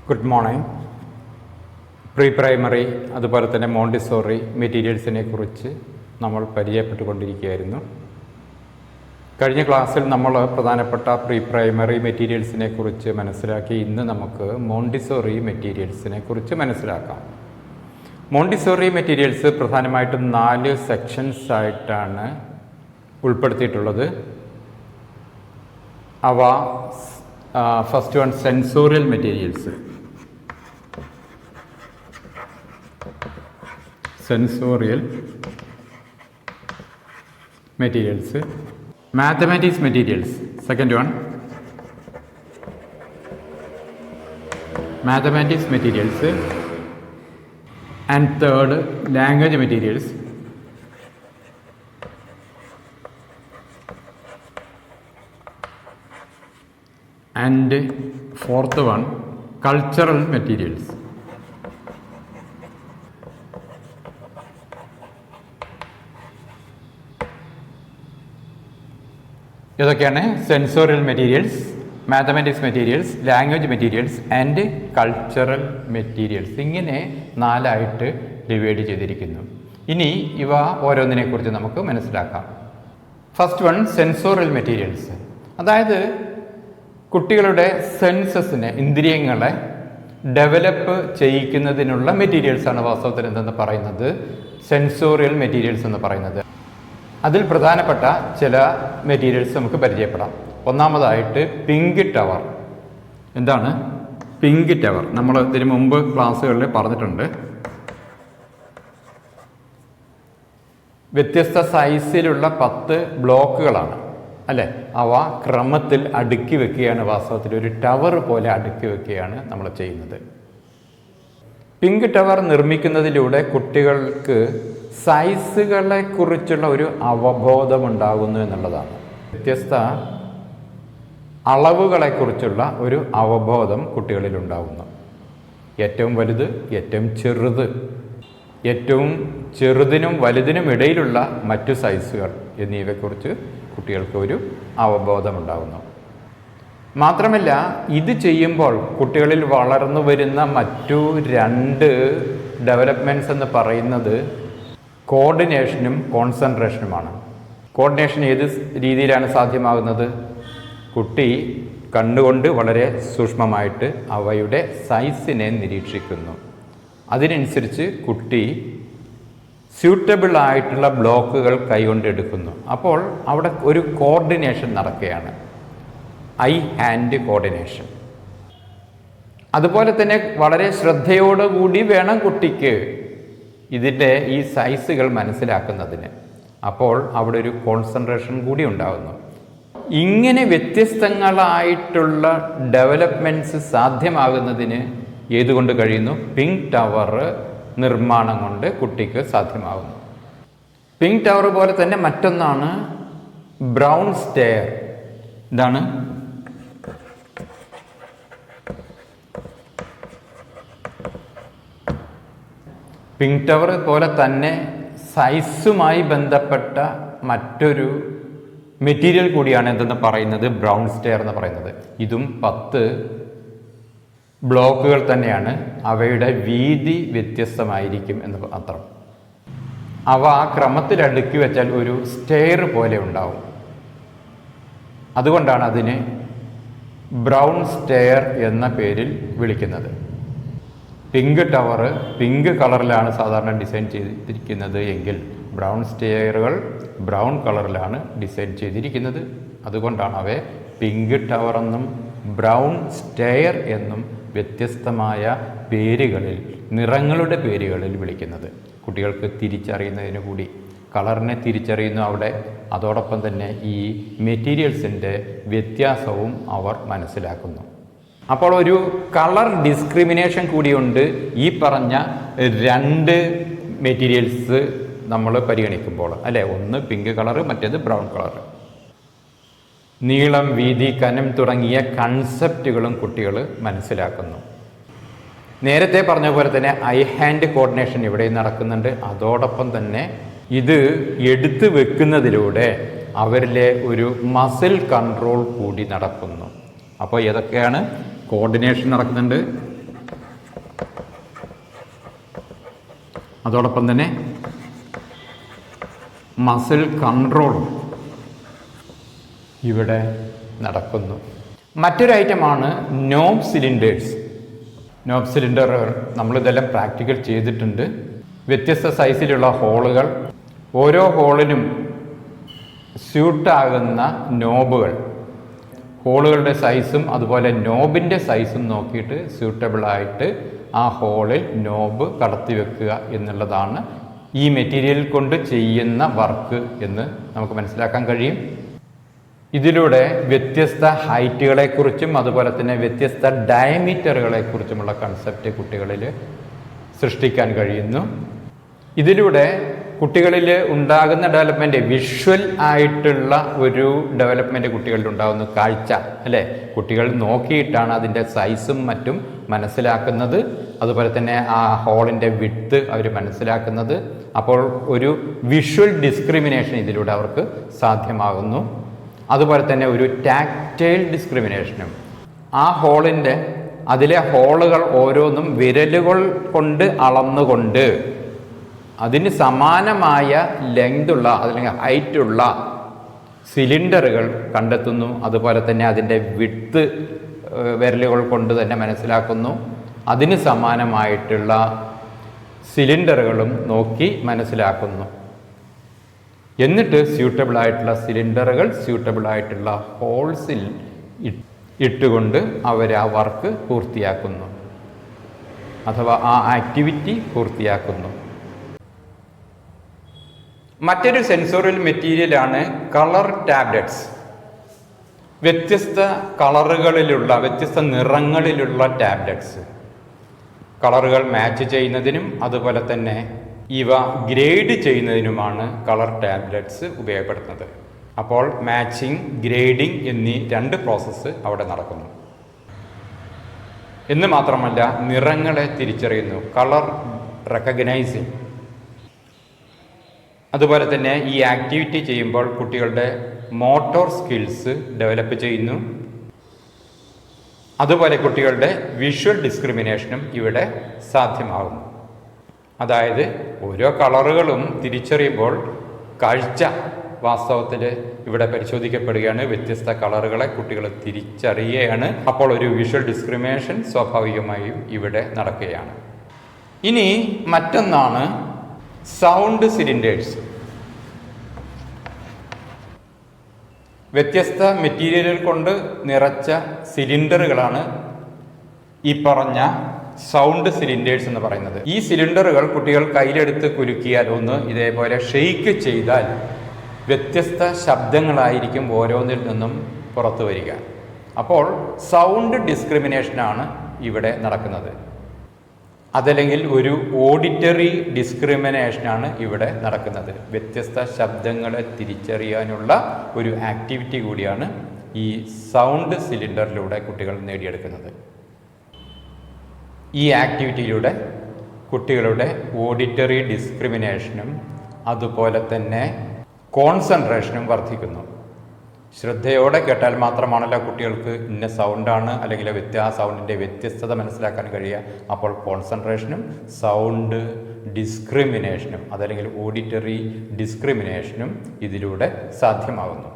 Good morning. Pre primary അതുപോലെ തന്നെ Montessori മെറ്റീരിയൽസിനെ കുറിച്ച് നമ്മൾ പരിചയപ്പെട്ടുകൊണ്ടിരിക്കുകയായിരുന്നു. കഴിഞ്ഞ ക്ലാസ്സിൽ നമ്മൾ പ്രധാനപ്പെട്ട പ്രീ പ്രൈമറി മെറ്റീരിയൽസിനെ കുറിച്ച് മനസ്സിലാക്കി. ഇന്ന് നമുക്ക് മോണ്ടിസോറി മെറ്റീരിയൽസിനെ കുറിച്ച് മനസ്സിലാക്കാം. മോണ്ടിസോറി മെറ്റീരിയൽസ് പ്രധാനമായിട്ടും 4 സെക്ഷൻസ് ആയിട്ടാണ് ഉൾപ്പെടുത്തിയിട്ടുള്ളത്. അവ first one sensorial materials. Mathematics materials, second one. Mathematics materials. And third, language materials. And fourth one, cultural materials. ഇതൊക്കെയാണ് sensorial materials, mathematics materials, language materials and cultural materials. ഇങ്ങനെ 4ആയിട്ട് divide ചെയ്തിരിക്കുന്നു. ഇനി ഇവ ഓരോന്നിനെക്കുറിച്ച് നമുക്ക് മനസ്സിലാക്കാം. First one sensorial materials. അതായത് കുട്ടികളുടെ സെൻസസിനെ, ഇന്ദ്രിയങ്ങളെ ഡെവലപ്പ് ചെയ്യിക്കുന്നതിനുള്ള മെറ്റീരിയൽസാണ് വാസ്തവത്തിൽ എന്തെന്ന് പറയുന്നത് സെൻസോറിയൽ മെറ്റീരിയൽസ് എന്ന് പറയുന്നത്. അതിൽ പ്രധാനപ്പെട്ട ചില മെറ്റീരിയൽസ് നമുക്ക് പരിചയപ്പെടാം. ഒന്നാമതായിട്ട് പിങ്ക് ടവർ. എന്താണ് പിങ്ക് ടവർ? നമ്മൾ ഇതിനു മുമ്പ് ക്ലാസ്സുകളിൽ പറഞ്ഞിട്ടുണ്ട്. വ്യത്യസ്ത സൈസിലുള്ള 10 ബ്ലോക്കുകളാണ് അല്ലേ? അവ ക്രമത്തിൽ അടുക്കി വെക്കുകയാണ്. വാസ്തവത്തിൽ ഒരു ടവർ പോലെ അടുക്കി വെക്കുകയാണ് നമ്മൾ ചെയ്യുന്നത്. പിങ്ക് ടവർ നിർമ്മിക്കുന്നതിലൂടെ കുട്ടികൾക്ക് സൈസുകളെ കുറിച്ചുള്ള ഒരു അവബോധമുണ്ടാകുന്നു എന്നുള്ളതാണ്. വ്യത്യസ്ത അളവുകളെക്കുറിച്ചുള്ള ഒരു അവബോധം കുട്ടികളിൽ ഉണ്ടാകുന്നു. ഏറ്റവും വലുത്, ഏറ്റവും ചെറുത്, ഏറ്റവും ചെറുതിനും വലുതിനും ഇടയിലുള്ള മറ്റു സൈസുകൾ എന്നിവയെക്കുറിച്ച് കുട്ടികൾക്ക് ഒരു അവബോധമുണ്ടാകുന്നു. മാത്രമല്ല, ഇത് ചെയ്യുമ്പോൾ കുട്ടികളിൽ വളർന്നു വരുന്ന മറ്റു 2 ഡെവലപ്മെൻറ്റ്സ് എന്ന് പറയുന്നത് കോർഡിനേഷനും കോൺസെൻട്രേഷനുമാണ്. കോർഡിനേഷൻ ഏത് രീതിയിലാണ് സാധ്യമാകുന്നത്? കുട്ടി കണ്ണുകൊണ്ട് വളരെ സൂക്ഷ്മമായിട്ട് അവയുടെ സൈസിനെ നിരീക്ഷിക്കുന്നു. അതിനനുസരിച്ച് കുട്ടി സ്യൂട്ടബിൾ ആയിട്ടുള്ള ബ്ലോക്കുകൾ കൈകൊണ്ട് എടുക്കുന്നു. അപ്പോൾ അവിടെ ഒരു കോർഡിനേഷൻ നടക്കുകയാണ്, ഐ ഹാൻഡ് കോർഡിനേഷൻ. അതുപോലെ തന്നെ വളരെ ശ്രദ്ധയോടുകൂടി വേണം കുട്ടിക്ക് ഇതിൻ്റെ ഈ സൈസുകൾ മനസ്സിലാക്കുന്നതിന്. അപ്പോൾ അവിടെ ഒരു കോൺസെൻട്രേഷൻ കൂടി ഉണ്ടാകുന്നു. ഇങ്ങനെ വ്യത്യസ്തങ്ങളായിട്ടുള്ള ഡെവലപ്മെൻറ്റ്സ് സാധ്യമാകുന്നതിന് ഏതുകൊണ്ട് കഴിയുന്നു? പിങ്ക് ടവർ നിർമ്മാണം കൊണ്ട് കുട്ടിക്ക് സാധ്യമാകുന്നു. പിങ്ക് ടവർ പോലെ തന്നെ മറ്റൊന്നാണ് ബ്രൗൺ സ്റ്റെയർ. ഇതാണ് പിങ്ക് ടവർ പോലെ തന്നെ സൈസുമായി ബന്ധപ്പെട്ട മറ്റൊരു മെറ്റീരിയൽ കൂടിയാണ് എന്തെന്ന് പറയുന്നത് ബ്രൗൺ സ്റ്റെയർ എന്ന് പറയുന്നത്. ഇതും 10 ബ്ലോക്കുകൾ തന്നെയാണ്. അവയുടെ വീതി വ്യത്യസ്തമായിരിക്കും എന്ന് മാത്രം. അവ ആ ക്രമത്തിൽ അടുക്കി വെച്ചാൽ ഒരു സ്റ്റെയർ പോലെ ഉണ്ടാവും. അതുകൊണ്ടാണ് അതിനെ ബ്രൗൺ സ്റ്റെയർ എന്ന പേരിൽ വിളിക്കുന്നത്. പിങ്ക് ടവർ പിങ്ക് കളറിലാണ് സാധാരണ ഡിസൈൻ ചെയ്തിരിക്കുന്നത് എങ്കിൽ ബ്രൗൺ സ്റ്റെയറുകൾ ബ്രൗൺ കളറിലാണ് ഡിസൈൻ ചെയ്തിരിക്കുന്നത്. അതുകൊണ്ടാണ് അവയെ പിങ്ക് ടവർ എന്നും ബ്രൗൺ സ്റ്റെയർ എന്നും വ്യത്യസ്തമായ പേരുകളിൽ, നിറങ്ങളുടെ പേരുകളിൽ വിളിക്കുന്നത്. കുട്ടികൾക്ക് തിരിച്ചറിയുന്നതിന് കൂടി കളറിനെ തിരിച്ചറിയുന്നു അവിടെ. അതോടൊപ്പം തന്നെ ഈ മെറ്റീരിയൽസിൻ്റെ വ്യത്യാസവും അവർ മനസ്സിലാക്കുന്നു. അപ്പോൾ ഒരു കളർ ഡിസ്ക്രിമിനേഷൻ കൂടിയുണ്ട് ഈ പറഞ്ഞ 2 മെറ്റീരിയൽസ് നമ്മൾ പരിഗണിക്കുമ്പോൾ അല്ലേ? ഒന്ന് പിങ്ക് കളർ, മറ്റേത് ബ്രൗൺ കളർ. നീളം, വീതി, കനം തുടങ്ങിയ കൺസെപ്റ്റുകളും കുട്ടികൾ മനസ്സിലാക്കുന്നു. നേരത്തെ പറഞ്ഞ പോലെ തന്നെ ഐ ഹാൻഡ് കോർഡിനേഷൻ ഇവിടെ നടക്കുന്നുണ്ട്. അതോടൊപ്പം തന്നെ ഇത് എടുത്തു വെക്കുന്നതിലൂടെ അവരിലെ ഒരു മസിൽ കൺട്രോൾ കൂടി നടക്കുന്നു. അപ്പോൾ ഏതൊക്കെയാണ്? കോർഡിനേഷൻ നടക്കുന്നുണ്ട്, അതോടൊപ്പം തന്നെ മസിൽ കൺട്രോളും ഇവിടെ നടക്കുന്നു. മറ്റൊരു ഐറ്റമാണ് നോബ് സിലിണ്ടേഴ്സ്. നോബ് സിലിണ്ടറുകൾ നമ്മളിതെല്ലാം പ്രാക്ടിക്കൽ ചെയ്തിട്ടുണ്ട്. വ്യത്യസ്ത സൈസിലുള്ള ഹോളുകൾ, ഓരോ ഹോളിനും സ്യൂട്ടാകുന്ന നോബുകൾ, ഹോളുകളുടെ സൈസും അതുപോലെ നോബിൻ്റെ സൈസും നോക്കിയിട്ട് സ്യൂട്ടബിളായിട്ട് ആ ഹോളിൽ നോബ് കടത്തി വെക്കുക എന്നുള്ളതാണ് ഈ മെറ്റീരിയൽ കൊണ്ട് ചെയ്യുന്ന വർക്ക് എന്ന് നമുക്ക് മനസ്സിലാക്കാൻ കഴിയും. ഇതിലൂടെ വ്യത്യസ്ത ഹൈറ്റുകളെക്കുറിച്ചും അതുപോലെ തന്നെ വ്യത്യസ്ത ഡയമീറ്ററുകളെക്കുറിച്ചുമുള്ള കൺസെപ്റ്റ് കുട്ടികളിൽ സൃഷ്ടിക്കാൻ കഴിയുന്നു. ഇതിലൂടെ കുട്ടികളിൽ ഉണ്ടാകുന്ന ഡെവലപ്മെൻറ്റ്, വിഷ്വൽ ആയിട്ടുള്ള ഒരു ഡെവലപ്മെൻറ്റ് കുട്ടികളിൽ ഉണ്ടാകുന്ന കാഴ്ച, അല്ലേ? കുട്ടികൾ നോക്കിയിട്ടാണ് അതിൻ്റെ സൈസും മറ്റും മനസ്സിലാക്കുന്നത്. അതുപോലെ തന്നെ ആ ഹോളിൻ്റെ വിഡ്ത്ത് അവർ മനസ്സിലാക്കുന്നത്. അപ്പോൾ ഒരു വിഷ്വൽ ഡിസ്ക്രിമിനേഷൻ ഇതിലൂടെ അവർക്ക് സാധ്യമാകുന്നു. അതുപോലെ തന്നെ ഒരു ടാക്റ്റൈൽ ഡിസ്ക്രിമിനേഷനും, ആ ഹോളിൻ്റെ അതിലെ ഹോളുകൾ ഓരോന്നും വിരലുകൾ കൊണ്ട് അളന്നുകൊണ്ട് അതിന് സമാനമായ ലെങ്തുള്ള അല്ലെങ്കിൽ ഹൈറ്റുള്ള സിലിണ്ടറുകൾ കണ്ടെത്തുന്നു. അതുപോലെ തന്നെ അതിൻ്റെ വിഡ്ത്ത് വിരലുകൾ കൊണ്ട് തന്നെ മനസ്സിലാക്കുന്നു. അതിന് സമാനമായിട്ടുള്ള സിലിണ്ടറുകളും നോക്കി മനസ്സിലാക്കുന്നു. എന്നിട്ട് സ്യൂട്ടബിളായിട്ടുള്ള സിലിണ്ടറുകൾ സ്യൂട്ടബിളായിട്ടുള്ള ഹോൾസിൽ ഇട്ടുകൊണ്ട് അവർ ആ വർക്ക് പൂർത്തിയാക്കുന്നു, അഥവാ ആ ആക്ടിവിറ്റി പൂർത്തിയാക്കുന്നു. മറ്റൊരു സെൻസോറിയൽ മെറ്റീരിയലാണ് കളർ ടാബ്ലറ്റ്സ്. വ്യത്യസ്ത കളറുകളിലുള്ള, വ്യത്യസ്ത നിറങ്ങളിലുള്ള ടാബ്ലറ്റ്സ്. കളറുകൾ മാച്ച് ചെയ്യുന്നതിനും അതുപോലെ തന്നെ ഇവ ഗ്രേഡ് ചെയ്യുന്നതിനുമാണ് കളർ ടാബ്ലറ്റ്സ് ഉപയോഗപ്പെടുത്തുന്നത്. അപ്പോൾ മാച്ചിങ്, ഗ്രേഡിംഗ് എന്നീ രണ്ട് പ്രോസസ്സ് അവിടെ നടക്കുന്നു. എന്ന് മാത്രമല്ല, നിറങ്ങളെ തിരിച്ചറിയുന്നു, കളർ റെക്കഗ്നൈസിങ്. അതുപോലെ തന്നെ ഈ ആക്ടിവിറ്റി ചെയ്യുമ്പോൾ കുട്ടികളുടെ മോട്ടോർ സ്കിൽസ് ഡെവലപ്പ് ചെയ്യുന്നു. അതുപോലെ കുട്ടികളുടെ വിഷ്വൽ ഡിസ്ക്രിമിനേഷനും ഇവിടെ സാധ്യമാകുന്നു. അതായത് ഓരോ കളറുകളും തിരിച്ചറിയുമ്പോൾ കാഴ്ച വാസ്തവത്തിൽ ഇവിടെ പരിശോധിക്കപ്പെടുകയാണ്. വ്യത്യസ്ത കളറുകളെ കുട്ടികൾ തിരിച്ചറിയുകയാണ്. അപ്പോൾ ഒരു വിഷ്വൽ ഡിസ്ക്രിമിനേഷൻ സ്വാഭാവികമായും ഇവിടെ നടക്കുകയാണ്. ഇനി മറ്റൊന്നാണ് സൗണ്ട് സിലിണ്ടേഴ്സ്. വ്യത്യസ്ത മെറ്റീരിയലുകൾ കൊണ്ട് നിറച്ച സിലിണ്ടറുകളാണ് ഈ പറഞ്ഞ സൗണ്ട് സിലിണ്ടേഴ്സ് എന്ന് പറയുന്നത്. ഈ സിലിണ്ടറുകൾ കുട്ടികൾ കയ്യിലെടുത്ത് കുലുക്കിയാൽ, ഒന്ന് ഇതേപോലെ ഷെയ്ക്ക് ചെയ്താൽ വ്യത്യസ്ത ശബ്ദങ്ങളായിരിക്കും ഓരോന്നിൽ നിന്നും പുറത്തു വരിക. അപ്പോൾ സൗണ്ട് ഡിസ്ക്രിമിനേഷനാണ് ഇവിടെ നടക്കുന്നത്. അതല്ലെങ്കിൽ ഒരു ഓഡിറ്ററി ഡിസ്ക്രിമിനേഷനാണ് ഇവിടെ നടക്കുന്നത്. വ്യത്യസ്ത ശബ്ദങ്ങളെ തിരിച്ചറിയാനുള്ള ഒരു ആക്ടിവിറ്റി കൂടിയാണ് ഈ സൗണ്ട് സിലിണ്ടറിലൂടെ കുട്ടികൾ നേടിയെടുക്കുന്നത്. ഈ ആക്ടിവിറ്റിയിലൂടെ കുട്ടികളുടെ ഓഡിറ്ററി ഡിസ്ക്രിമിനേഷനും അതുപോലെ തന്നെ കോൺസെൻട്രേഷനും വർദ്ധിക്കുന്നു. ശ്രദ്ധയോടെ കേട്ടാൽ മാത്രമാണല്ലോ കുട്ടികൾക്ക് ഇന്ന സൗണ്ടാണ് അല്ലെങ്കിൽ ആ സൗണ്ടിൻ്റെ വ്യത്യസ്തത മനസ്സിലാക്കാൻ കഴിയുക. അപ്പോൾ കോൺസെൻട്രേഷനും സൗണ്ട് ഡിസ്ക്രിമിനേഷനും അതല്ലെങ്കിൽ ഓഡിറ്ററി ഡിസ്ക്രിമിനേഷനും ഇതിലൂടെ സാധ്യമാകുന്നു.